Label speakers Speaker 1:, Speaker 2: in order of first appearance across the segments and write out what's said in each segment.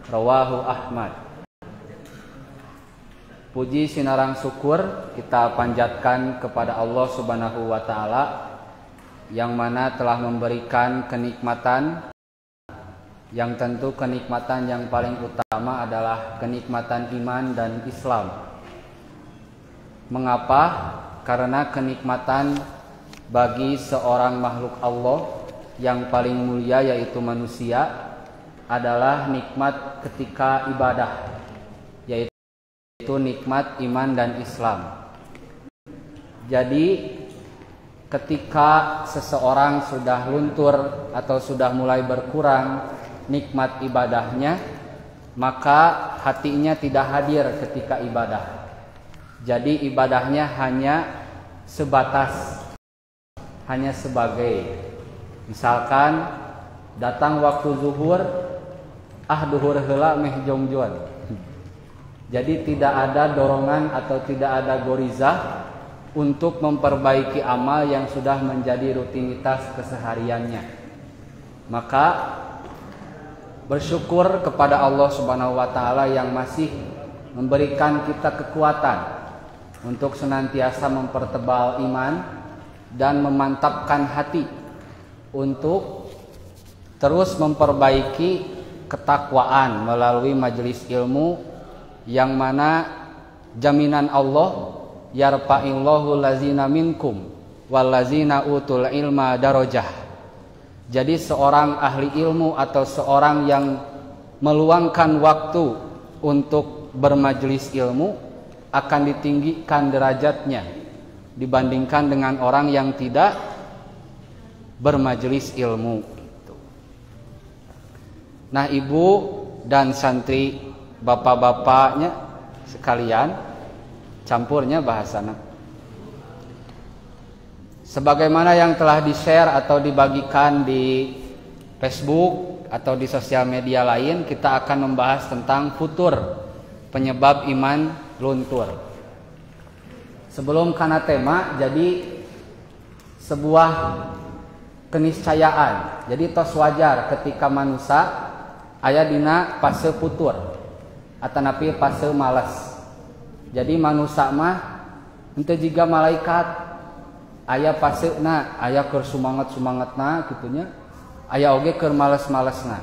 Speaker 1: Rawahu Ahmad. Puji sinarang syukur kita panjatkan kepada Allah Subhanahu wa taala yang mana telah memberikan kenikmatan yang tentu kenikmatan yang paling utama adalah kenikmatan iman dan Islam. Mengapa? Karena kenikmatan bagi seorang makhluk Allah yang paling mulia yaitu manusia adalah nikmat ketika ibadah, yaitu nikmat iman dan Islam. Jadi ketika seseorang sudah luntur atau sudah mulai berkurang nikmat ibadahnya, maka hatinya tidak hadir ketika ibadah. Jadi ibadahnya hanya sebatas, hanya sebagai, misalkan datang waktu zuhur, duhur heula meh jongjon. Jadi tidak ada dorongan atau tidak ada gorizah untuk memperbaiki amal yang sudah menjadi rutinitas kesehariannya. Maka bersyukur kepada Allah Subhanahu wa taala yang masih memberikan kita kekuatan untuk senantiasa mempertebal iman dan memantapkan hati untuk terus memperbaiki ketakwaan melalui majelis ilmu yang mana jaminan Allah yarfa'illahu lazina minkum wallazina utul ilma darajah. Jadi seorang ahli ilmu atau seorang yang meluangkan waktu untuk bermajelis ilmu akan ditinggikan derajatnya dibandingkan dengan orang yang tidak bermajelis ilmu. Nah, ibu dan santri, bapak-bapaknya sekalian, campurnya bahasana. Sebagaimana yang telah di-share atau dibagikan di Facebook atau di sosial media lain, kita akan membahas tentang futur, penyebab iman luntur. Sebelum kana tema, jadi sebuah keniscayaan. Jadi tos wajar ketika manusia aya dina fase futur atanapi fase malas. Jadi manusia mah henteu jiga malaikat, aya fasena, aya keur sumanget-sumangetna gitunya, aya oge keur males-malesna.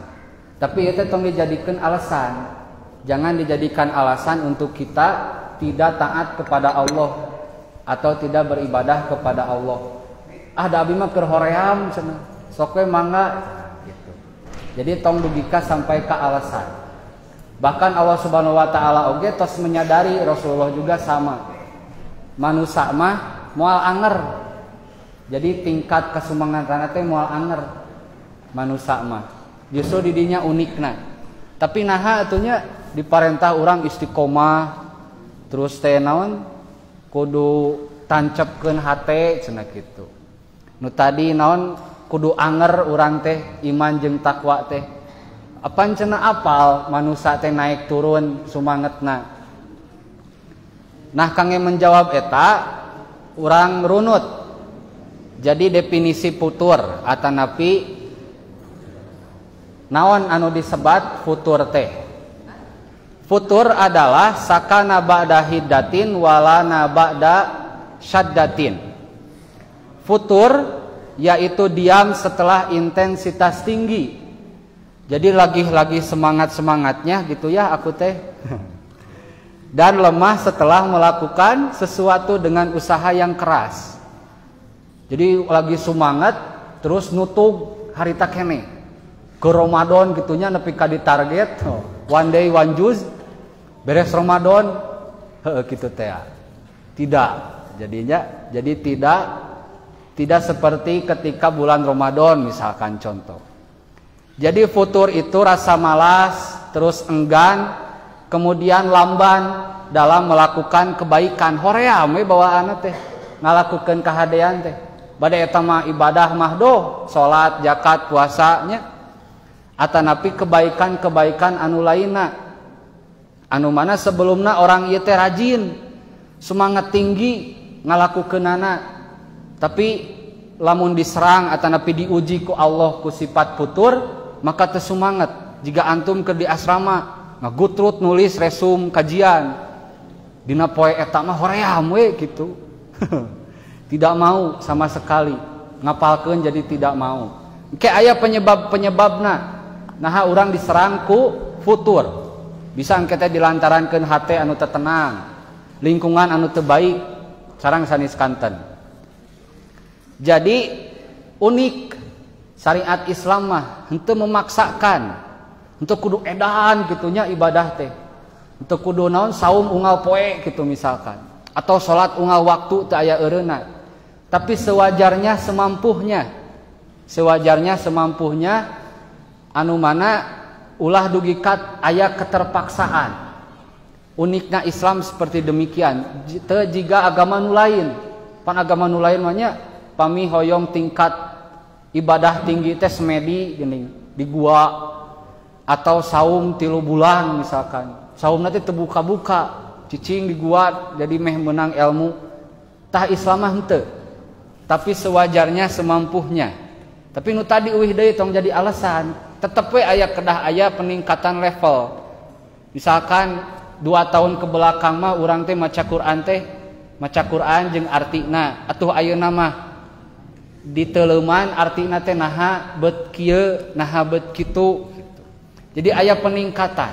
Speaker 1: Tapi itu tong dijadikeun alasan. Jangan dijadikan alasan untuk kita tidak taat kepada Allah atau tidak beribadah kepada Allah. Da abi mah keur hoream cenah. Sok we mangga gitu. Jadi tong dugika sampai ke alasan. Bahkan Allah Subhanahu wa taala oge tos menyadari, Rasulullah juga sama. Manusia mah moal anger. Jadi tingkat kesumangatan teh moal anger. Manusia mah justru didinya unikna. Tapi naha atunya diparentah orang istiqomah terus teh naon kudu tancepkeun hate cenah kitu. Nu tadi naon kudu anger urang teh iman jeung takwa teh. Apan cenah apal manusia teh naik turun sumangetna. Nah kangge menjawab eta urang runut. Jadi definisi futur atanapi naon anu disebat futur teh. Futur adalah sakana ba'da hiddatin walana ba'da syaddatin. Futur yaitu diam setelah intensitas tinggi. Jadi lagi semangat-semangatnya gitu ya aku teh. Dan lemah setelah melakukan sesuatu dengan usaha yang keras. Jadi lagi semangat terus nutug harita kene. Ke Ramadan gitunya nepi ka ditarget. One day one juz beres Ramadan gitu teh. Tidak. Jadi tidak seperti ketika bulan Ramadan misalkan contoh. Jadi futur itu rasa malas, terus enggan, kemudian lamban dalam melakukan kebaikan. Hoream we bawaana teh ngalakukeun kahadean teh. Bade eta mah ibadah mah doh, salat, zakat, puasanya. Atanapi kebaikan-kebaikan anu lainna anu mana sebelumna orang ieu teh rajin semangat tinggi ngalakukeunana tapi lamun diserang atanapi diuji ku Allah ku sifat futur maka teu sumanget jika antum ke di asrama ngagutrut nulis resum kajian dina poe eta mah hoream we gitu. Tidak mau sama sekali ngapalkeun jadi tidak mau. Engke aya penyebabna. Nah urang diserang ku futur. Bisa engke teh dilantarankeun hate anu teu tenang, lingkungan anu teu baik, sareng sanes kanten. Jadi unik syariat Islam mah henteu memaksakan, henteu kudu edan gitunya ibadah teh. Henteu kudu naon saum unggal poe gitu misalkan, atau salat unggal waktu teu aya eureuna. Tapi sewajarnya semampuhnya. Sewajarnya semampuhnya anu mana ulah dugikat aya keterpaksaan. Uniknya Islam seperti demikian. Teu jiga agama nu lain. Pan agama nu lain mah nya pami hoyong tingkat ibadah tinggi teh semedi geuning di gua atau saum 3 bulan misalkan. Saum nanti terbuka-buka cicing di gua jadi meh menang ilmu. Tah Islam mah henteu. Tapi sewajarnya semampuhnya. Tapi nu tadi eueuh deui tong jadi alasan. Tetep we aya kedah aya peningkatan level. Misalkan 2 tahun ke belakang mah urang teh maca Quran jeung artina. Atuh ayeuna mah diteleuman artina teh naha beut kieu, naha beut kitu. Jadi aya peningkatan.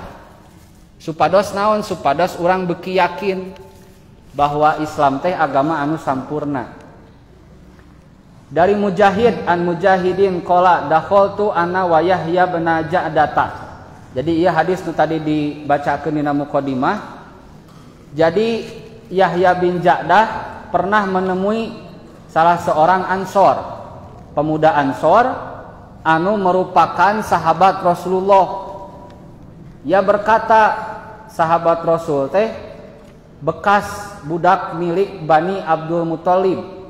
Speaker 1: Supados naon? Supados urang beuki yakin bahwa Islam teh agama anu sampurna. Dari Mujahid an Mujahidin qala dakhaltu ana wa Yahya bin Ja'data. Jadi ieu hadis nu tadi dibacakeun dina muqaddimah. Jadi Yahya bin Ja'dah pernah menemui salah seorang Ansor, pemuda Ansor anu merupakan sahabat Rasulullah. Ia berkata, sahabat Rasul teh bekas budak milik Bani Abdul Muthalib.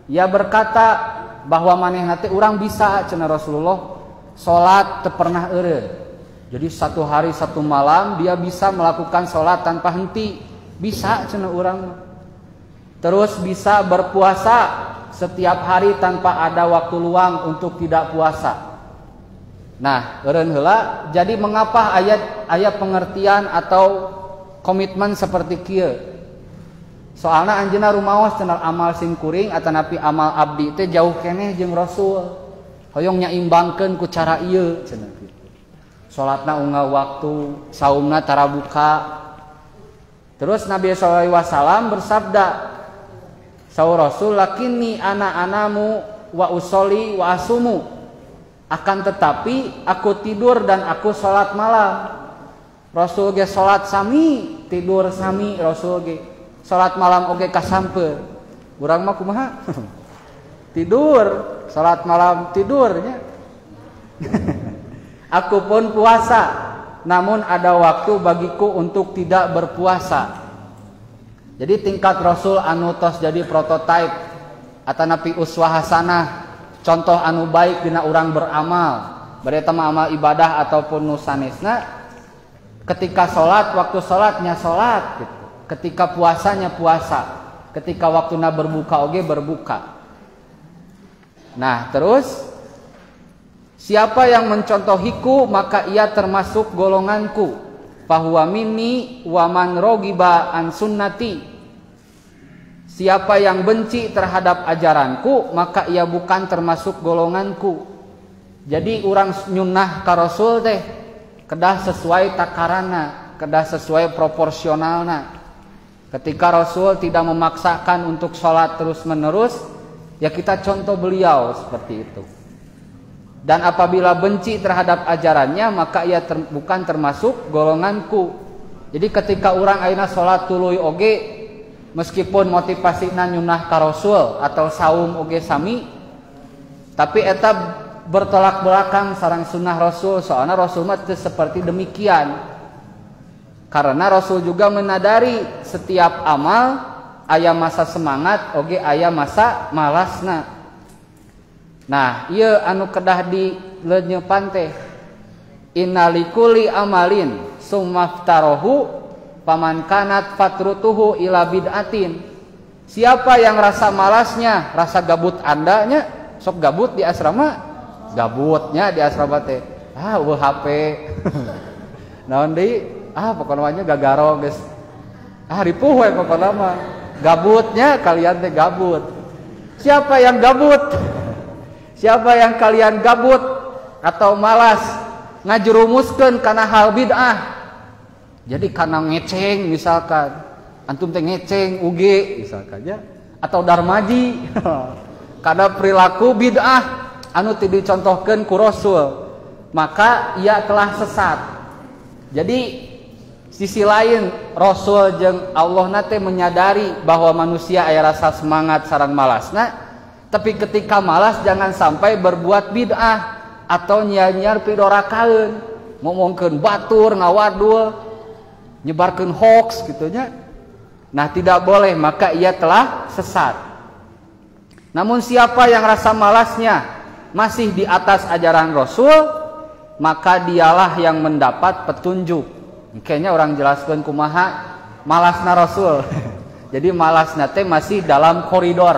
Speaker 1: Ia berkata bahwa manehna teh urang bisa cenah Rasulullah salat teu pernah eureun. Jadi 1 hari 1 malam dia bisa melakukan salat tanpa henti. Bisa cenah urang. Terus bisa berpuasa setiap hari tanpa ada waktu luang untuk tidak puasa. Nah, eureun heula, jadi mengapa ayat pengertian atau komitmen seperti kieu? Soalna anjeunna rumaos cenah amal sing kuring atanapi amal abdi teh jauh keneh jeung Rasul. Hoyong nyaimbangkeun ku cara ieu cenah kitu. Salatna unggal waktu, saumna tara buka. Terus Nabi sallallahu alaihi wasallam bersabda, saur Rasul lakinni ana-anamu wa usolli wa asumu. Akan tetapi aku tidur dan aku salat malam. Rasul ge salat sami, tidur sami Rasul ge. Salat malam oge kasampeun. Urang mah kumaha? Tidur, salat malam tidurnya. Aku pun puasa, namun ada waktu bagiku untuk tidak berpuasa. Jadi tingkat Rasul anu tos jadi prototipe atanapi uswah hasanah, contoh anu baik dina urang beramal, bari eta mah amal ibadah ataupun nu sanesna. Ketika salat, waktu salatnya salat gitu. Ketika puasanya puasa, ketika waktuna berbuka oge berbuka. Nah, terus siapa yang mencontohiku maka ia termasuk golonganku. Fahuwa minni wa man rogiba an sunnati. Siapa yang benci terhadap ajaranku maka ia bukan termasuk golonganku. Jadi urang nyunnah ka Rasul teh kedah sesuai takarana, kedah sesuai proporsionalna. Ketika Rasul tidak memaksakan untuk sholat terus menerus, ya kita contoh beliau seperti itu. Dan apabila benci terhadap ajarannya, maka ia bukan termasuk golonganku. Jadi ketika orang ayeuna sholat tuluy oge, meskipun motivasina nyunah ka Rasul atau saum oge sami, tapi eta bertolak belakang sareng sunnah Rasul. Soalnya Rasul mah seperti demikian. Karena Rasul juga menadari setiap amal aya masa semangat oge aya masa malasna. Nah, ieu anu kedah dileunyeupan teh innalikuli amalin sumaftarahu paman kanat fatrutuhu ila bid'atin. Siapa yang rasa malasnya, rasa gabut andanya, sok gabut di asrama, gabutnya di asrama teh. HP. Naon deui? Pokoknya gagaro geus. Ripuh we pokona mah. Gabutnya kalian teh gabut. Siapa yang gabut? Siapa yang kalian gabut atau malas ngajerumuskeun kana hal bid'ah? Jadi kana ngeceng misalkan, antum teh ngeceng uge misalkan ya, atau darmaji. Kana perilaku bid'ah anu teu dicontohkeun ku Rasul, maka ia telah sesat. Jadi sisi lain Rasul jeung Allah nate menyadari bahwa manusia aya rasa semangat sareng malasna, tapi ketika malas jangan sampai berbuat bid'ah atau nyiar-nyiar pidorakaeun, ngomongkeun batur, ngawadul, nyebarkeun hoax gitu nya. Nah, tidak boleh, maka ia telah sesat. Namun siapa yang rasa malasnya masih di atas ajaran Rasul, maka dialah yang mendapat petunjuk. Kayaknya orang jelaskan kumaha malasna Rasul. Jadi malasna teh masih dalam koridor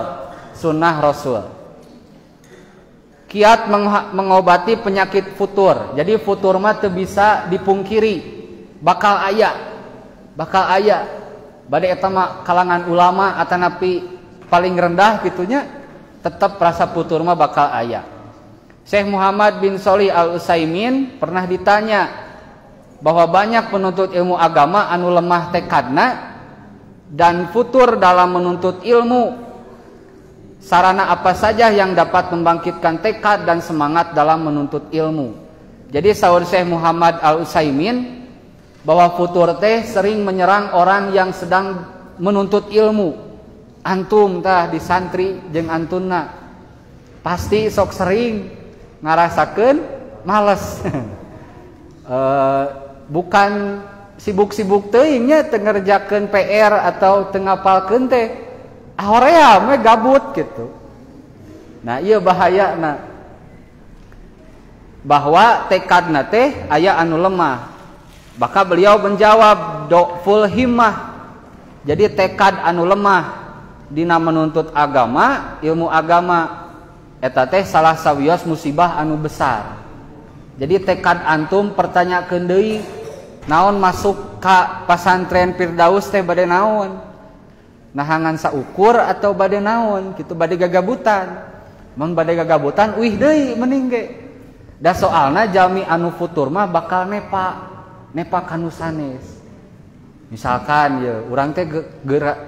Speaker 1: sunnah Rasul. Kiat mengobati penyakit futur. Jadi futur mah teu bisa dipungkiri. Bakal aya. Bade eta mah kalangan ulama atanapi paling rendah gitunya, tetap rasa futur mah bakal aya. Syekh Muhammad bin Shalih Al-Utsaimin pernah ditanya bahwa banyak penuntut ilmu agama anu lemah tekadna dan futur dalam menuntut ilmu. Sarana apa saja yang dapat membangkitkan tekad dan semangat dalam menuntut ilmu? Jadi saur Syekh Muhammad Al-Utsaimin bahwa futur teh sering menyerang orang yang sedang menuntut ilmu. Antum tah di santri jeung antunna pasti sok sering ngarasakeun males. Bukan sibuk-sibuk teuing nya teu ngerjakeun PR atau teu ngapalkeun teh, horea mah gabut gitu. Nah, ieu bahayana bahwa tekadna teh aya anu lemah. Maka beliau menjawab full himmah. Jadi tekad anu lemah dina menuntut agama, ilmu agama eta teh salah sawios musibah anu besar. Jadi tekad antum pertanyakeun deui, naon masuk ka pasantren Firdaus teh bade naon? Nahangan saukur atau bade naon? Kitu bade gagabutan. Mun bade gagabutan uih deui mending ge. Da soalna jalmi anu futur mah bakal nepa kanu sanes. Misalkan ya urang teh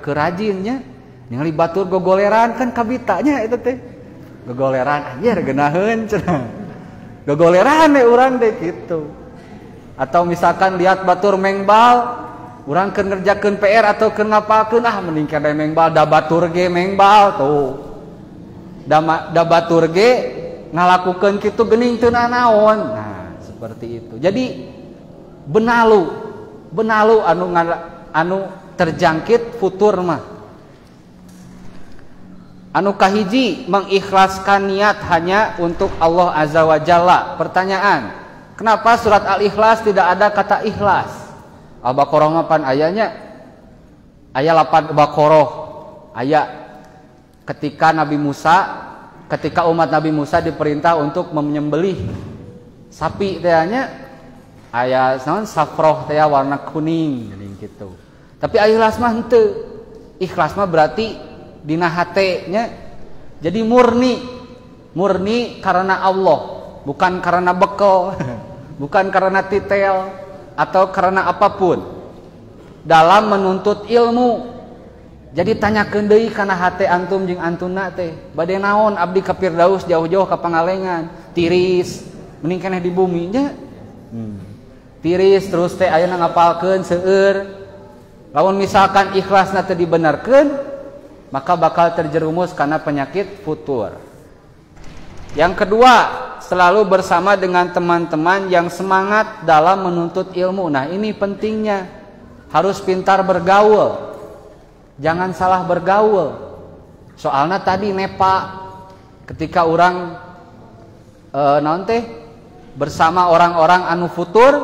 Speaker 1: kerajin nya ningali batur gogoleran kan kabitanya eta teh. Gogoleran anjir geunaheun cenah. Gogoleran deh orang deh gitu. Atau misalkan lihat batur mengbal, orang keur ngerjakeun PR atau keur ngapalkeun mending kada mengbal, da batur ge mengbal tuh. Da batur ge ngalakukeun kitu geuning teu naon. Nah, seperti itu. Jadi benalu anu terjangkit futur mah. Anu kahiji mengikhlaskan niat hanya untuk Allah Azza wa Jalla. Pertanyaan, kenapa surat Al-Ikhlas tidak ada kata ikhlas? Al-Baqarah mah pan ayanya aya 8 Baqarah. Aya ketika umat Nabi Musa diperintah untuk menyembelih sapi teh nya aya naon safroh teh warna kuning gitu. Tapi ikhlas mah henteu. Ikhlas mah berarti dina hatenya jadi murni karena Allah, bukan karena bekal, bukan karena titel atau karena apapun dalam menuntut ilmu. Jadi tanyakeun deui kana hate antum jeung antuna teh bade naon abdi ka Firdaus jauh-jauh ka Pangalengan, tiris mending keneh di bumi nya. Tiris terus teh ayeuna ngapalkeun seueur. Lamun misalkan ikhlasna teu dibenerkeun, maka bakal terjerumus karena penyakit futur. Yang kedua, selalu bersama dengan teman-teman yang semangat dalam menuntut ilmu. Nah, ini pentingnya. Harus pintar bergaul. Jangan salah bergaul. Soalnya tadi nepa ketika orang bersama orang-orang anu futur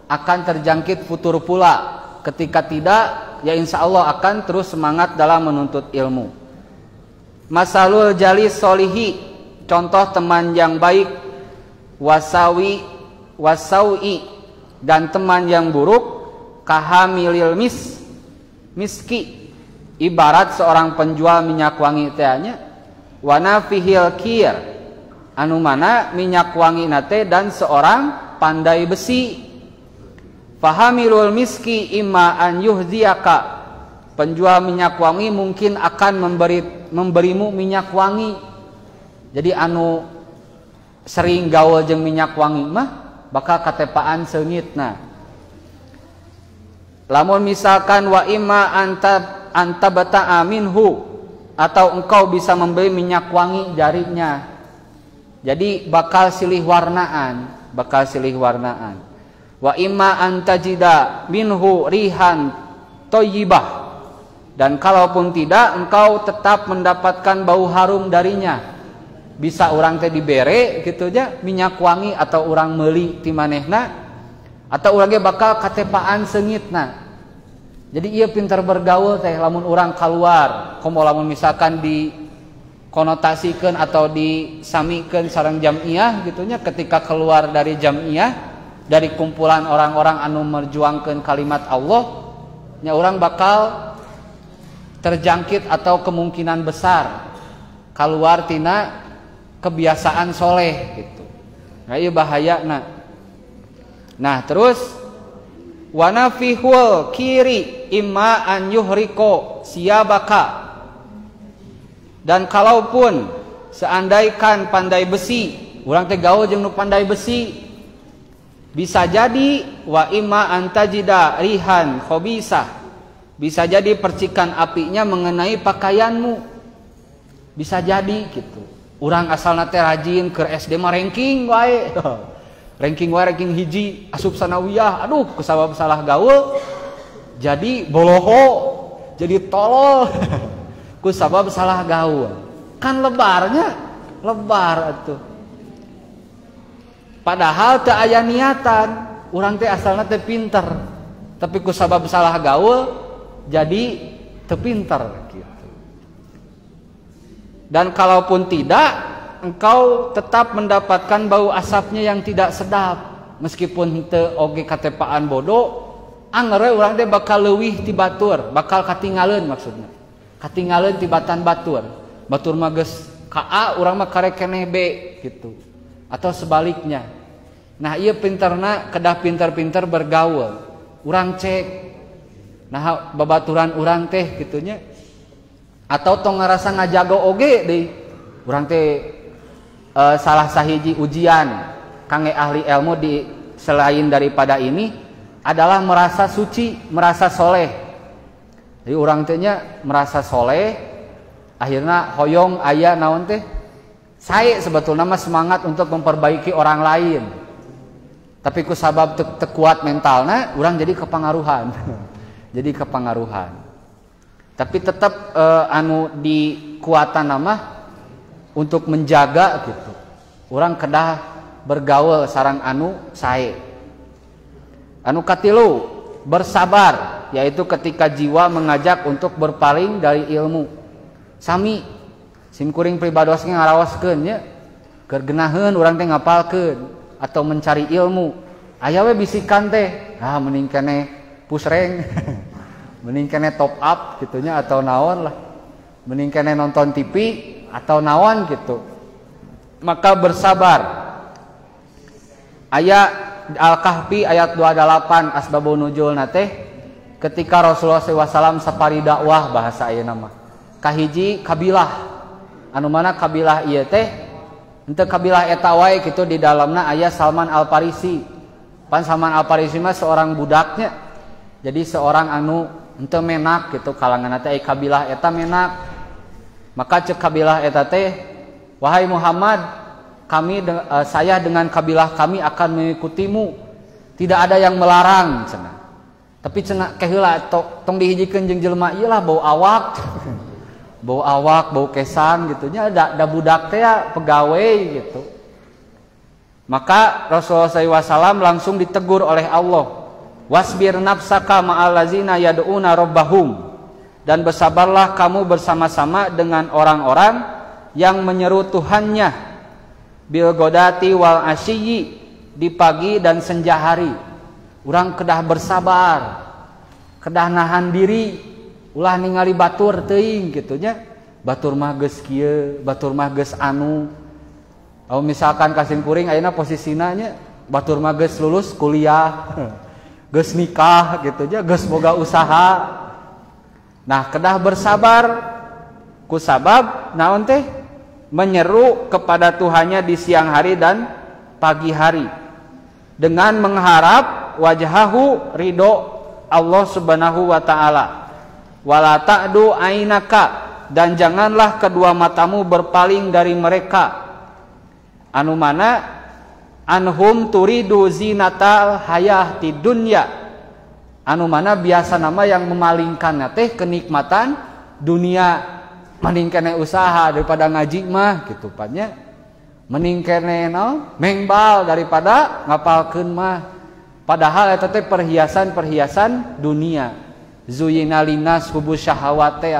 Speaker 1: akan terjangkit futur pula. Ketika tidak, ya insya Allah akan terus semangat dalam menuntut ilmu. Masalul jalis solihi, contoh teman yang baik. Wasawi wasaui, dan teman yang buruk, kahamilil miski, ibarat seorang penjual minyak wangi teh nya, wanafihil kir, anu mana minyak wangi nate dan seorang pandai besi. Fahamilul miski imma an yuhdiyaka, penjual minyak wangi mungkin akan memberimu minyak wangi. Jadi anu sering gaul jeung minyak wangi mah bakal katepaan seungitna. Lamun misalkan wa imma anta bata'a minhu, atau engkau bisa membeli minyak wangi jarinya, jadi bakal silih warnaan. Wa imma antajida minhu rihan thayyibah, dan kalaupun tidak engkau tetap mendapatkan bau harum darinya. Bisa orang teh dibere gitu aja minyak wangi, atau orang meuli ti manehna, atau urang ge bakal katepaan seungitna. Jadi ieu pintar bergaul teh lamun urang kaluar, komo lamun misalkan dikonotasikan atau disamikeun sareng jamiah gitunya, ketika keluar dari jamiah, dari kumpulan orang-orang anu merjuangkeun kalimat Allah, nya urang bakal terjangkit atau kemungkinan besar keluar tina kebiasaan soleh gitu. Nah ieu bahayana. Nah terus wanafihul kiri imma an yuhriko siyabaka, dan kalaupun seandaikan pandai besi, urang teh gaul jeung nu pandai besi, bisa jadi wa imma antajida rihan khobisah, bisa jadi percikan apinya mengenai pakaianmu. Bisa jadi gitu. Urang asalna teh rajin ke SD mah ranking wae. ranking hiji asup sanawiyah, aduh kusabab salah gaul jadi boloho, jadi tolol kusabab salah gaul. Kan lebar atuh. Padahal teu aya niatan, urang teh asalna teh pinter, tapi kusabab salah gaul jadi teu pinter gitu. Dan kalaupun tidak, engkau tetap mendapatkan bau asapnya yang tidak sedap, meskipun teu oge katepaan bodoh. Angere urang teh bakal leuwih ti batur, bakal katingaleun maksudna. Katingaleun tibatan batur. Batur mah geus ka A, urang mah karek keneh B gitu. Atau sebaliknya. Nah ieu pinterna kedah pinter-pinter bergaul. Urang cek nah babaturan urang teh gitunya, atau tong ngarasa ngajago oge deui. Urang teh salah sahiji ujian kangge ahli ilmu di selain daripada ini adalah merasa suci, merasa soleh. Jadi urang teh nya merasa soleh, akhirna hoyong aya naon teh sae sebetulna mah semangat untuk memperbaiki orang lain, tapi ku sabab teu kuat mentalna, urang jadi kepengaruhan. Jadi kepengaruhan. Tapi tetap anu di kuatan nama untuk menjaga gitu. Urang kedah bergaul sareng anu sae. Anu katilu, bersabar, yaitu ketika jiwa mengajak untuk berpaling dari ilmu. Sami simkuring pribados ge ngaraoskeun nya, keur geunaheun urang teh ngapalkeun atau mencari ilmu. Aya we bisikan teh, mending keneh pusreng. Mending keneh top up gitunya atau naon lah. Mending keneh nonton TV atau naon gitu. Maka bersabar. Aya Al-Kahfi ayat 28 asbabun nuzul teh ketika Rasulullah SAW sapari dakwah bahasa ayeuna mah. Kahiji kabilah. Anu mana kabilah ieu teh henteu kabilah eta wae kitu, di dalamna aya Salman Al-Farisi. Pan Salman Al-Farisi mah seorang budaknya. Jadi seorang anu henteu menak gitu, kalangan teh kabilah eta menak. Maka cek kabilah eta teh, wahai Muhammad, saya dengan kabilah kami akan mengikutimu, tidak ada yang melarang cenah. Tapi cenah keheula tong dihijikeun jeung jelema ieu lah bau awak. Bau awak, bau kesan gitu nya, da budak teh pegawai gitu. Maka Rasulullah SAW langsung ditegur oleh Allah, wasbir nafsaka ma'al ladzina yad'una rabbahum, dan bersabarlah kamu bersama-sama dengan orang-orang yang menyeru Tuhannya, bil godati wal asyiyi, di pagi dan senja hari. Urang kedah bersabar, kedah nahan diri, ulah ningali batur teuing kitu nya. Batur mah geus kieu, batur mah geus anu. Misalkan kasing kuring ayeuna posisina nya batur mah geus lulus kuliah, geus nikah gitu nya, geus boga usaha. Nah, kedah bersabar ku sabab naon teh? Menyeru kepada Tuhannya di siang hari dan pagi hari dengan mengharap wajhahu, ridho Allah Subhanahu wa taala. Wala ta'du ainaka, dan janganlah kedua matamu berpaling dari mereka. Anu mana anhum turidu zinatal hayati dunya, anu mana biasa nama yang memalingkan teh kenikmatan dunia, mending kene usaha daripada ngaji mah gitu pannya, mending kene mengbal daripada ngapalkeun mah. Padahal eta teh perhiasan-perhiasan dunia. Zuyina linas hubus syahawat teh,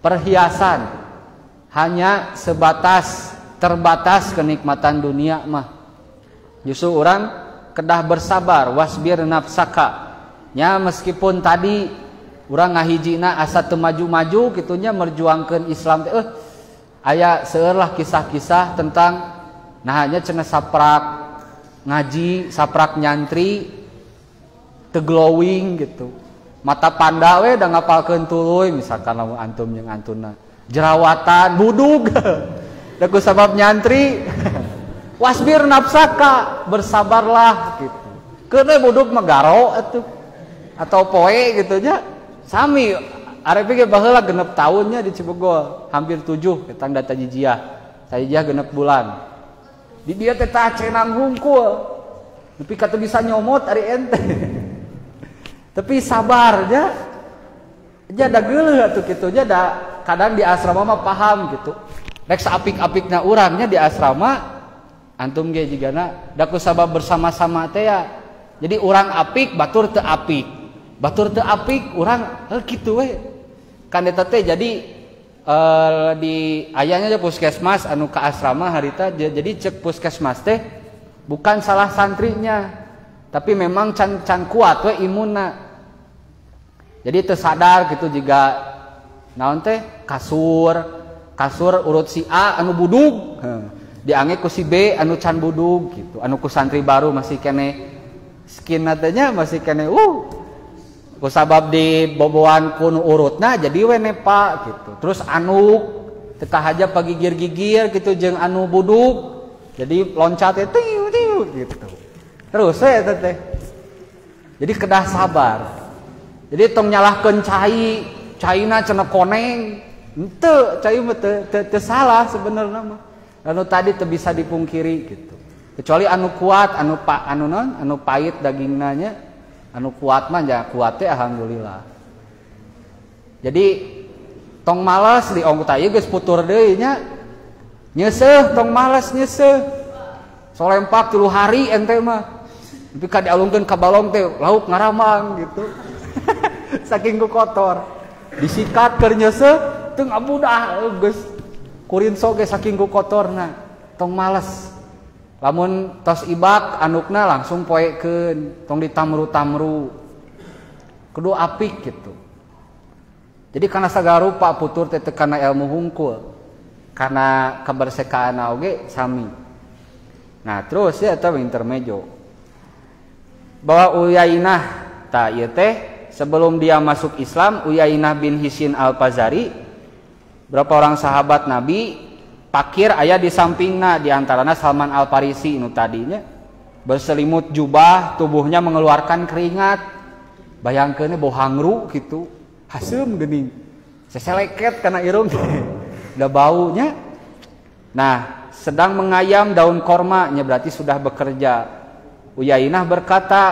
Speaker 1: perhiasan hanya terbatas kenikmatan dunia mah. Justru orang kedah bersabar, wasbir nafsaka nya, meskipun tadi orang ngahijina asa teu maju-maju kitunya merjuangkeun Islam teh aya seueur lah kisah-kisah tentang nahanya cenah saprak ngaji, saprak nyantri teu glowing gitu. Mata panda we da ngapalkeun tuluy misalkan lamun antum jeung antuna. Jerawatan, budug. Da ku sabab nyantri. Wasbir nafsaka, bersabarlah gitu. Keun budug mah garo atuh. Atau poe gitu nya. Sami arep ge baheula 6 tahunnya di Cibogol, hampir 7 ketang data jijiah. Sajijah 6 bulan. Di dia teh tah cenang hungkul. Tapi kata bisa nyomot ari ente. Tapi sabarnya aja da geuleuh atuh kitu nya da kadang di asrama mah paham gitu. Rek saapik-apikna urangnya di asrama antum ge jigana da ku sabab bersama-sama teh ya. Jadi urang apik batur teu apik. Batur teu apik urang kitu we. Kan eta teh jadi di ayahnya aja puskesmas anu ka asrama harita, jadi cek puskesmas teh bukan salah santrinya, tapi memang can kuat we imunna. Jadi tersadar gitu juga naon teh kasur urut si A anu budug diangge ku si B anu can budug gitu, anu ku santri baru masih kene skin natanya masih kene ku sabab di boboan kun urutna jadi we nepa gitu. Terus anu teu haja pagigir-gigir gitu jeung anu budug jadi loncat tiu gitu. Terus we eta teh. Jadi kedah sabar. Jadi tong nyalahkeun caina cenah koneng. Henteu, cai mah teu salah sebenarnya mah. Anu tadi teu bisa dipungkiri gitu. Kecuali anu kuat, anu pahit dagingna nya, anu kuat mah ya kuat teh alhamdulillah. Jadi tong males di ongkot ieu geus putur deui nya. Nyeuseuh tong males nyeuseuh. Solempak 3 hari ente mah. Tapi ka dialungkeun ka balong teh lauk ngaramang gitu. Saking ku kotor. Disikat keur nyeuseuh teu ngabudah geus kurinso ge saking ku kotorna. Tong males. Lamun tos ibak anukna langsung poekeun, tong ditamru-tamru. Kudu apik gitu. Jadi kana sagala rupa putur teh teu kana ilmu hungkul. Kana kebersihan oge sami. Nah, terus ya eta intermejo. Bahwa Uyainah ta ieu teh sebelum dia masuk Islam, Uyainah bin Hisn Al-Fazari, berapa orang sahabat Nabi pakir aya di sampingna, di antaranya Salman Al-Farisi nu tadinya berselimut jubah, tubuhnya mengeluarkan keringat. Bayangkeun bau hangru gitu, haseum geuning. Seseleket kana irung da baunya. Nah, sedang mengayam daun korma nya berarti sudah bekerja. Uyainah berkata,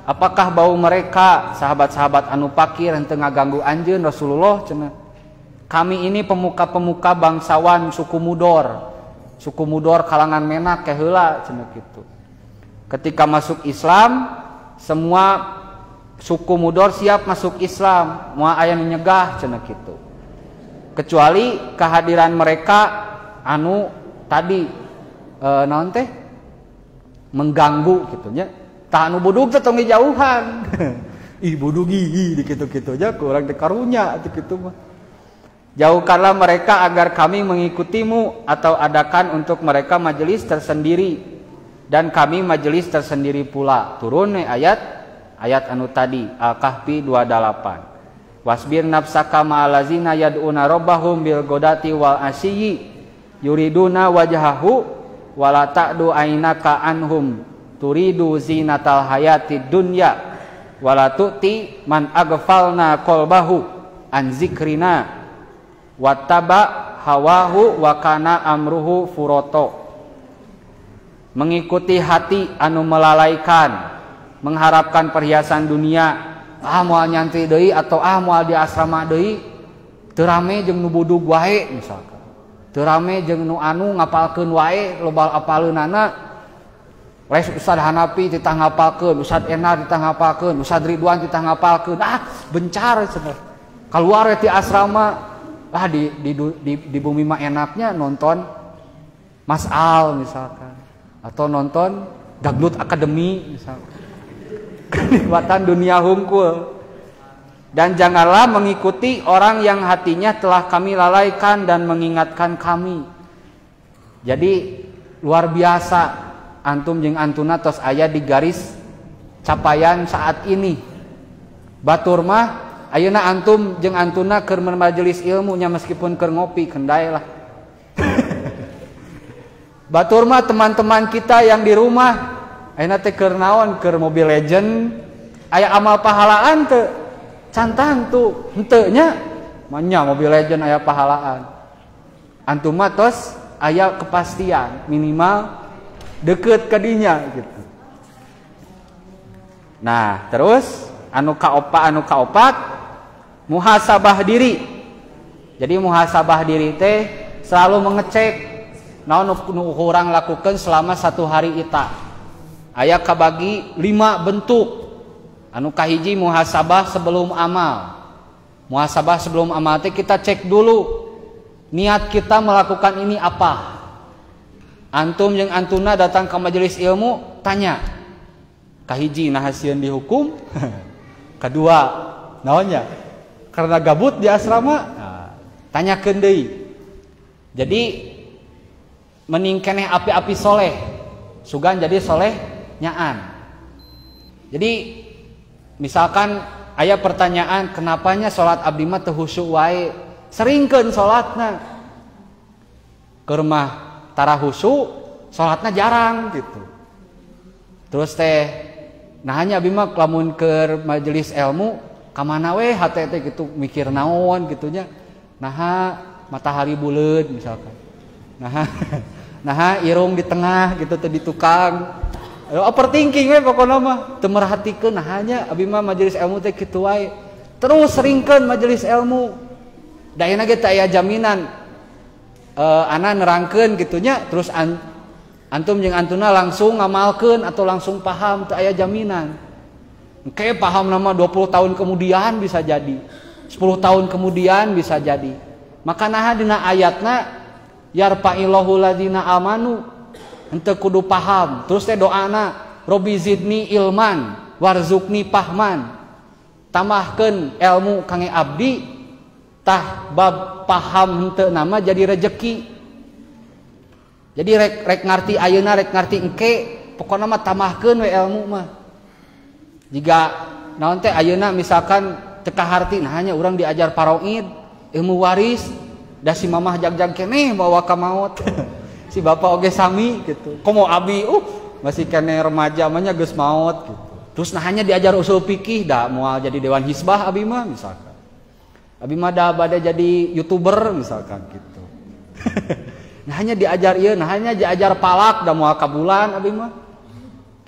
Speaker 1: apakah bau mereka sahabat-sahabat anu pakir henteu ngaganggu anjeun Rasulullah cenah. Kami ini pemuka-pemuka bangsawan suku Mudor kalangan Menak ke heula cenah kitu. Ketika masuk Islam, semua suku Mudor siap masuk Islam, moal aya nu nyegah cenah kitu. Kecuali kehadiran mereka anu tadi naon teh? mengganggu gitunya. Tah anu budug teh tong dijauhan. Ih budugi di kitu-kitu aja kurang teh karunya kitu mah. Jauhkanlah mereka agar kami mengikutimu atau adakan untuk mereka majelis tersendiri dan kami majelis tersendiri pula. Turun nih ayat anu tadi Al-Kahfi 28. Wasbir nafsaka ma'alazina yad'una rabbahum bil godati wal asyi yuriduna wajhahu wala ta'du ainaka anhum turidu zinatal hayatid dunya wala tu'ti man aghfalna qalbahu an zikrina wattaba hawahu wa kana amruhu furoto. Mengikuti hati anu melalaikan, mengharapkan perhiasan dunia, moal nyantri deui atau moal di asrama deui, teu rame jeung nu budug wae misalkan. Teu rame jeung nu anu ngapalkeun wae loba apaleunana. Les Ustad Hanafi titah ngapalkeun, Ustad Enar titah ngapalkeun, Ustad Ridwan titah ngapalkeun. Bencar cenah. Kaluar ti asrama di bumi mah enaknya nonton Mas Al misalkan atau nonton Dangdut Academy misalkan. Kenikmatan dunia hungkul. Dan janganlah mengikuti orang yang hatinya telah kami lalaikan dan mengingatkan kami. Jadi luar biasa antum jeung antuna tos aya di garis capaian saat ini. Batur mah ayeuna antum jeung antuna keur majelis ilmu nya meskipun keur ngopi kendai lah. Batur mah teman-teman kita yang di rumah ayeuna teh keur naon keur Mobile Legend aya amal pahalaan teu cantang tuh henteu nya manya Mobile Legend aya pahalaan. Antum mah tos aya kepastian minimal deket ka dinya gitu. Nah, terus anu kaopat muhasabah diri. Jadi muhasabah diri teh selalu mengecek naon nu urang lakukeun selama 1 hari eta. Aya kabagi 5 bentuk. Anu kahiji muhasabah sebelum amal. Muhasabah sebelum amal teh kita cek dulu niat kita melakukan ini apa. Antum jeung antuna datang ke majelis ilmu tanya. Kahiji nahasieun dihukum. Kedua naonnya? Karena gabut di asrama, tanyakeun deui. Jadi mending keneh api-api soleh, sugan jadi soleh nyaan. Jadi misalkan aya pertanyaan kenapanya salat abdi mah teu khusyuk wae, seringkeun salatna. Keur mah tara khusyuk, salatna jarang gitu. Terus teh nahanya abdi mah lamun keur majelis ilmu kamana we hate teh gitu mikir naon gitunya. Naha matahari buleud misalkan. Naha irung di tengah gitu teh di tukang. Overthinking we pokona mah teu merhatikeun nahanya abi mah majelis ilmu teh kitu wae. Terus seringkeun majelis ilmu. Da ayeuna ge teh aya jaminan ana nerangkeun gitunya terus antum jeung antuna langsung ngamalkeun atau langsung paham teu aya jaminan. Kayak paham nama 20 tahun kemudian bisa jadi 10 tahun kemudian bisa jadi. Maka nah dina ayatna yarfa'illahu ladzina amanu henteu kudu paham. Terus teh doana Robbi zidni ilman warzuqni pahman. Tambahkeun ilmu kangge abdi tah bab paham henteu nama jadi rejeki. Jadi rek ngarti ayeuna rek ngarti engke pokona mah tambahkeun we ilmu mah. Jika naon teh ayeuna misalkan teu kaharti nah hanya urang diajar paraid ilmu waris da si mamah jag-jag keneh bawa ka maot si bapak oge sami gitu komo abi masih keneh remaja mah nya geus maot gitu terus nah hanya diajar usul fikih da moal jadi dewan hisbah abi mah misalkan abi mah da bade jadi YouTuber misalkan gitu nah hanya diajar ieu nah hanya diajar palak da moal ka bulan abi mah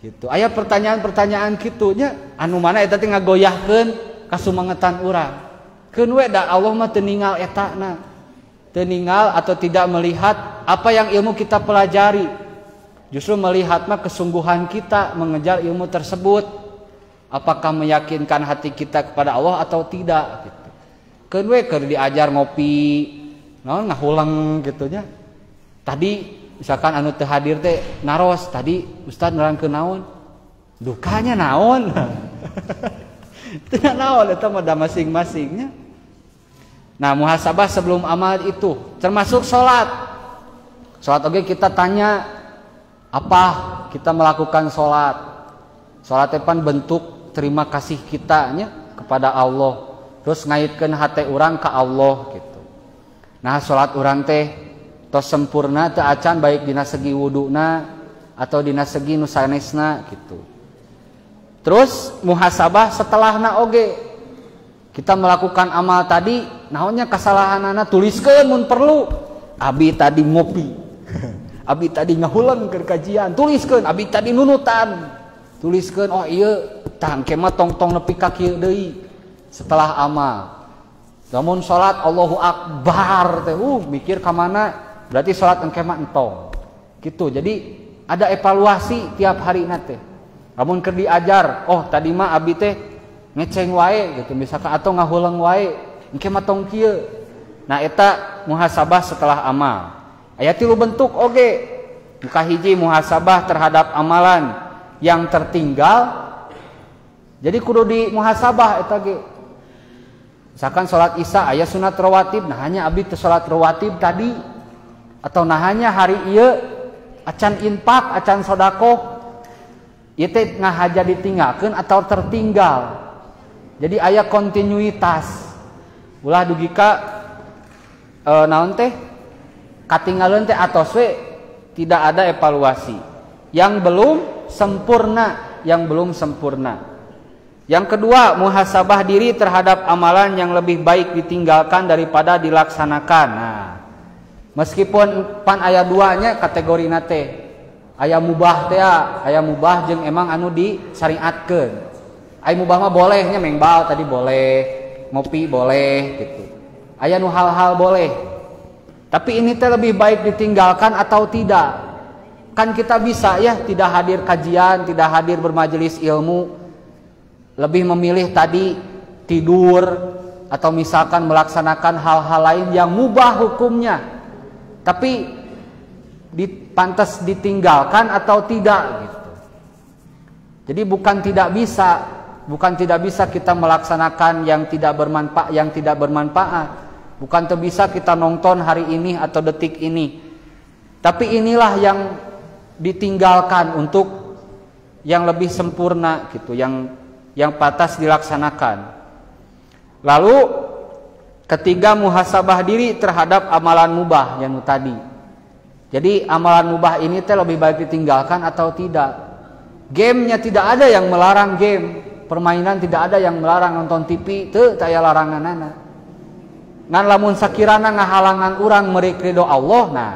Speaker 1: gitu. Aya pertanyaan-pertanyaan kitu nya anu mana eta teh ngagoyahkeun kasumangetan urang. Keun we da Allah mah teu ningal etana. Teu ningal atau tidak melihat apa yang ilmu kita pelajari. Justru melihat mah kesungguhan kita mengejar ilmu tersebut. Apakah meyakinkan hati kita kepada Allah atau tidak gitu. Keun we keur diajar ngopi, naon ngahulang gitu nya. Tadi misalkan anu teu hadir teh naros tadi Ustaz nerangkeun naon? Dukanya naon? Teu naon eta mah da masing-masingnya. Nah, muhasabah sebelum amal itu termasuk salat. Salat oge kita tanya apa kita melakukan salat. Salat teh pan bentuk terima kasih kita nya kepada Allah. Terus ngaitkeun hate urang ka Allah gitu. Nah, salat urang teh tos sempurna teu acan baik dina segi wuduna atau dina segi nu sanesna gitu. Terus muhasabah setelahna oge kita melakukan amal tadi naonnya kasalahanana tuliskeun mun perlu. Abi tadi ngopi. Abi tadi ngahulang ke kajian, tuliskeun. Abi tadi nunutan. Tuliskeun oh ieu tah engke mah tong-tong nepi ka kieu deui setelah amal. Lamun salat Allahu Akbar teh mikir ka mana berarti salat engke mah entong. Gitu. Jadi ada evaluasi tiap hari teh. Lamun keur diajar, oh tadi mah abi teh ngeceng wae gitu misalkan atau ngahulang wae, engke mah tong kieu. Nah eta muhasabah setelah amal. Aya 3 bentuk oge. Muka hiji muhasabah terhadap amalan yang tertinggal. Jadi kudu di muhasabah eta ge. Misalkan salat Isya aya sunat rawatib, nah hanya abi teu salat rawatib tadi. Atau nahanya hari ieu acan infak, acan sedekah ieu teh ngahaja ditinggalkeun atau tertinggal. Jadi aya kontinuitas. Ulah dugi ka naon teh katinggalan teh atos we tidak ada evaluasi. Yang belum sempurna, yang belum sempurna. Yang kedua, muhasabah diri terhadap amalan yang lebih baik ditinggalkan daripada dilaksanakan. Nah, meskipun pan aya 2-nya kategori nate aya mubah teh aya mubah jeung emang anu disyariatkeun. Aya mubah mah bolehnya mengbal tadi boleh, ngopi boleh gitu. Aya nu hal-hal boleh. Tapi ini teh lebih baik ditinggalkan atau tidak? Kan kita bisa ya tidak hadir kajian, tidak hadir bermajelis ilmu, lebih memilih tadi tidur atau misalkan melaksanakan hal-hal lain yang mubah hukumnya. Tapi pantas ditinggalkan atau tidak gitu. Jadi bukan tidak bisa kita melaksanakan yang tidak bermanfaat, bukan bisa kita nonton hari ini atau detik ini. Tapi inilah yang ditinggalkan untuk yang lebih sempurna gitu, yang pantas dilaksanakan. Lalu ketiga, muhasabah diri terhadap amalan mubah yang tadi. Jadi amalan mubah ini teh lebih baik ditinggalkan atau tidak. Gamenya tidak ada yang melarang game, permainan tidak ada yang melarang nonton TV, teu aya laranganana. Ngan lamun sakirana ngahalangan urang meuri ridho Allah, nah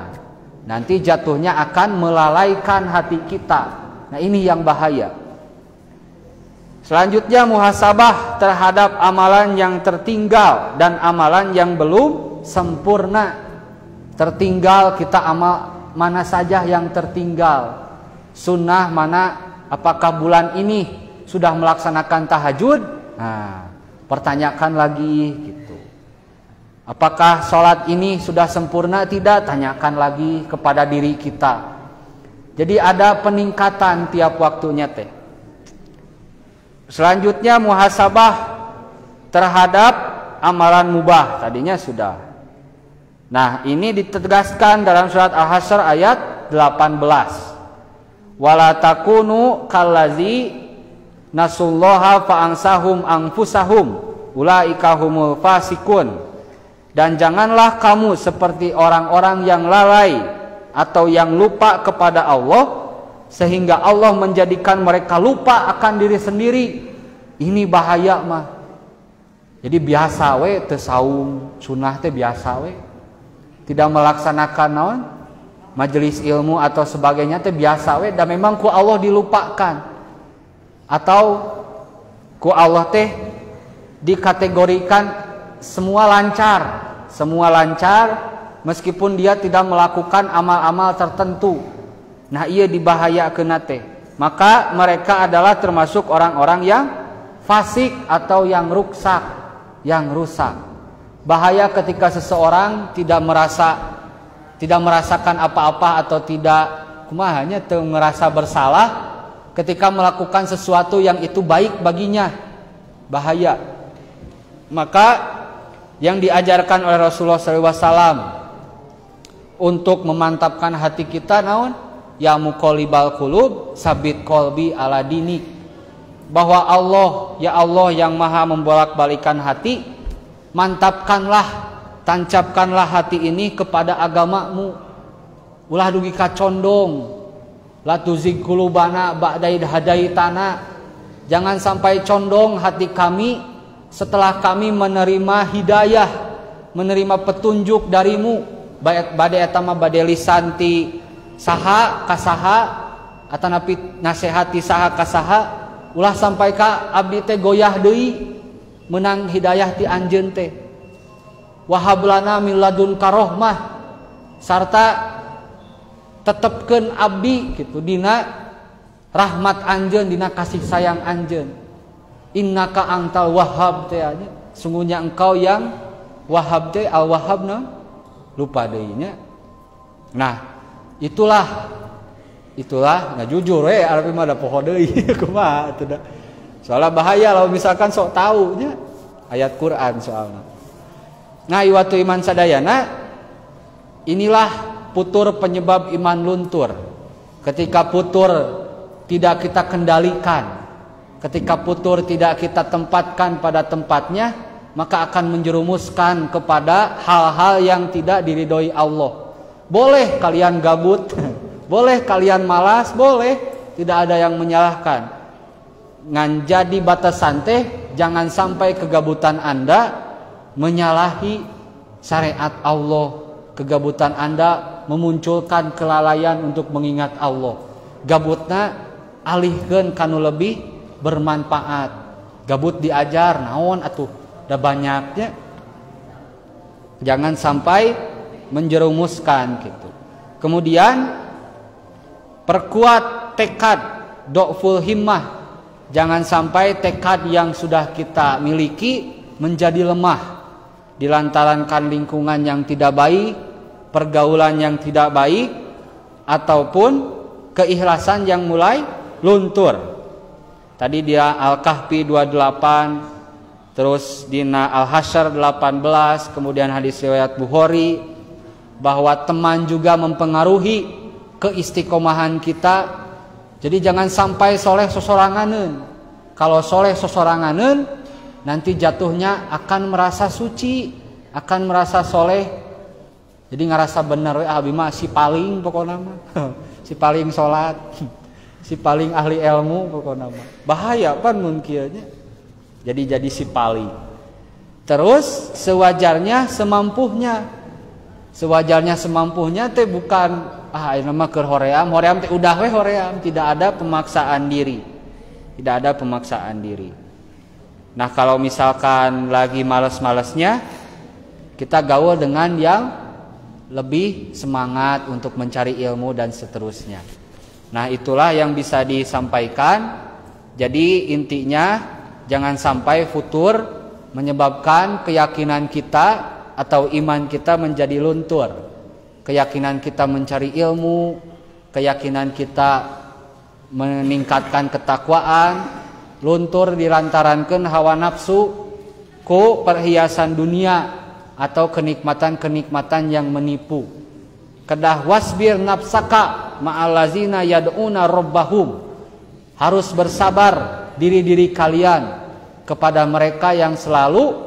Speaker 1: nanti jatuhnya akan melalaikan hati kita. Nah ini yang bahaya. Selanjutnya muhasabah terhadap amalan yang tertinggal dan amalan yang belum sempurna. Tertinggal kita amal mana saja yang tertinggal. Sunnah mana, apakah bulan ini sudah melaksanakan tahajud? Nah, pertanyakan lagi gitu. Apakah sholat ini sudah sempurna? Tidak, tanyakan lagi kepada diri kita. Jadi ada peningkatan tiap waktunya teh. Selanjutnya muhasabah terhadap amalan mubah, tadinya sudah. Nah, ini ditegaskan dalam surat Al-Hasyr ayat 18. Wala takunu kallazi nasullaha fa'ansahum anfusahum ulaika humul fasikun. Dan janganlah kamu seperti orang-orang yang lalai atau yang lupa kepada Allah sehingga Allah menjadikan mereka lupa akan diri sendiri. Ini bahaya mah. Jadi biasa we teu saum, sunah teh biasa we. Tidak melaksanakan naon? Majelis ilmu atau sebagainya teh biasa we, dan memang ku Allah dilupakan. Atau ku Allah teh dikategorikan semua lancar meskipun dia tidak melakukan amal-amal tertentu. Nah, ia dibahayakeun teh. Maka mereka adalah termasuk orang-orang yang fasik atau yang rusak. Bahaya ketika seseorang tidak merasa tidak merasakan apa-apa atau tidak kumahanya merasa bersalah ketika melakukan sesuatu yang itu baik baginya, bahaya. Maka yang diajarkan oleh Rasulullah SAW untuk memantapkan hati kita naon? Ya muqallibal qulub sabit qalbi ala dinik. Bahwa Allah, ya Allah yang maha membolak-balikan hati, mantapkanlah, tancapkanlah hati ini kepada agamamu. Ulah dugi kacondong, la tuzigh qulubana ba'da idh hadaitana. Jangan sampai condong hati kami setelah kami menerima hidayah, menerima petunjuk darimu. Bade eta mah bade lisan ti saha ka saha atanapi nasihati saha ka saha. Ulah sampai ka abdi teh goyah deui menang hidayah ti anjeun teh. Wahablana min ladunka rahmah, sarta tetepkeun abdi kitu dina rahmat anjeun, dina kasih sayang anjeun. Innaka antal wahhab teh nya, sungguhnya engkau yang wahhab teh al wahhabna lupa deui nya. Nah, itulah nggak jujur Arabi mah ada poho deui kumaha atuh da. Soalnya bahaya kalau misalkan sok tahu nya ayat Quran soalnya. Nah, iwatu iman sadayana inilah putur penyebab iman luntur. Ketika putur tidak kita kendalikan, ketika putur tidak kita tempatkan pada tempatnya, maka akan menjerumuskan kepada hal-hal yang tidak diridhoi Allah. Boleh kalian gabut, boleh kalian malas, boleh, tidak ada yang menyalahkan. Ngan jadi batasan teh jangan sampai kegabutan Anda menyalahi syariat Allah. Kegabutan Anda memunculkan kelalaian untuk mengingat Allah. Gabutna alihkeun kanu lebih bermanfaat. Gabut diajar naon atuh da banyaknya. Jangan sampai menjerumuskan gitu. Kemudian perkuat tekad, do'ful himmah. Jangan sampai tekad yang sudah kita miliki menjadi lemah dilantaran lingkungan yang tidak baik, pergaulan yang tidak baik, ataupun keikhlasan yang mulai luntur. Tadi dia Al-Kahfi 28, terus dina Al-Hasyr 18, kemudian hadis riwayat Bukhari bahwa teman juga mempengaruhi keistiqomahan kita. Jadi jangan sampai soleh sosoranganeun. Kalau soleh sosoranganeun nanti jatuhnya akan merasa suci, akan merasa soleh. Jadi ngerasa benar abi mah si paling pokoknya mah. Si paling sholat, si paling ahli ilmu pokoknya mah. Bahaya pan mun kieu nya. Jadi si paling. Terus sewajarnya semampunya. Sewajarnya semampunya teh bukan ini mah keur hoream teh udah we hoream, tidak ada pemaksaan diri. Tidak ada pemaksaan diri. Nah, kalau misalkan lagi malas-malasnya, kita gaul dengan yang lebih semangat untuk mencari ilmu dan seterusnya. Nah, itulah yang bisa disampaikan. Jadi intinya jangan sampai futur menyebabkan keyakinan kita atau iman kita menjadi luntur. Keyakinan kita mencari ilmu, keyakinan kita meningkatkan ketakwaan luntur dilantarankeun hawa nafsu ku perhiasan dunia atau kenikmatan-kenikmatan yang menipu. Kedah wasbir nafsaka ma'allazina yad'una rabbahum. Harus bersabar diri-diri kalian kepada mereka yang selalu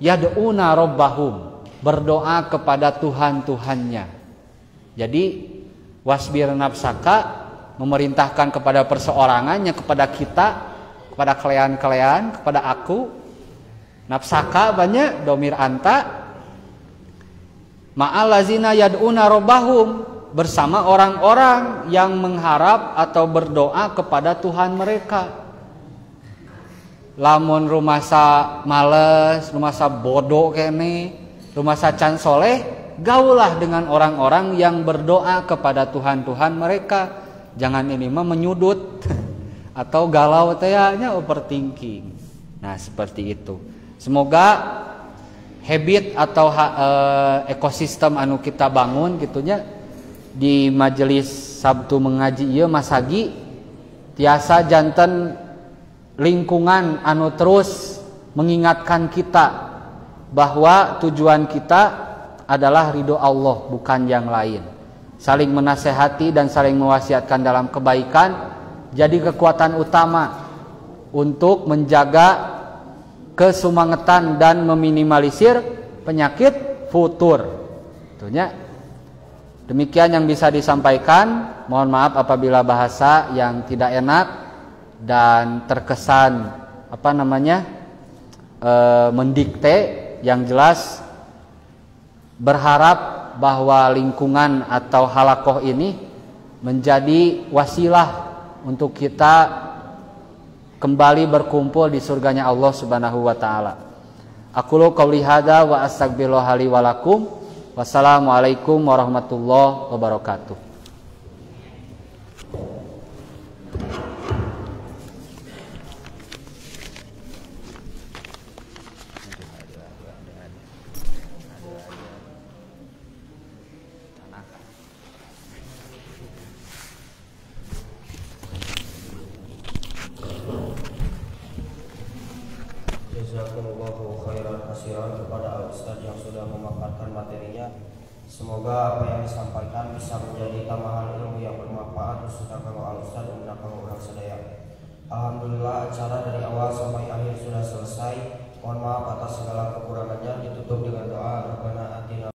Speaker 1: yad'una rabbahum, berdoa kepada Tuhan-Tuhannya. Jadi wasbir nafsaka memerintahkan kepada perseorangannya, kepada kita, kepada kalian-kalian, kepada aku. Nafsaka banyak domir anta. Ma'allazina yad'una rabbahum, bersama orang-orang yang mengharap atau berdoa kepada Tuhan mereka. Lamun rumasa males, rumasa bodoh kene, rumasa can soleh, gaulah dengan orang-orang yang berdoa kepada Tuhan-Tuhan mereka. Jangan ini mah menyudut atau galau teh nya overthinking. Nah, seperti itu. Semoga habit atau ekosistem anu kita bangun gitunya di majelis Sabtu mengaji ieu masagi tiasa janten lingkungan anu terus mengingatkan kita bahwa tujuan kita adalah ridho Allah bukan yang lain. Saling menasehati dan saling mewasiatkan dalam kebaikan jadi kekuatan utama untuk menjaga kesumangetan dan meminimalisir penyakit futur. Tentunya demikian yang bisa disampaikan. Mohon maaf apabila bahasa yang tidak enak dan terkesan mendikte. Yang jelas berharap bahwa lingkungan atau halakoh ini menjadi wasilah untuk kita kembali berkumpul di surganya Allah Subhanahu wa taala. Aqulu qouli hadza wa astaghfirullaha li wa lakum. Wassalamualaikum warahmatullahi wabarakatuh.
Speaker 2: Jazakumullahu khairan katsiran kepada Ustaz yang sudah memaparkan materinya. Semoga apa yang disampaikan bisa menjadi tambahan ilmu yang bermanfaat khususnya kalau Ustaz dan orang sedaya. Alhamdulillah acara dari awal sampai akhir sudah selesai. Mohon maaf atas segala kekurangannya. Ditutup dengan doa Rabbana atina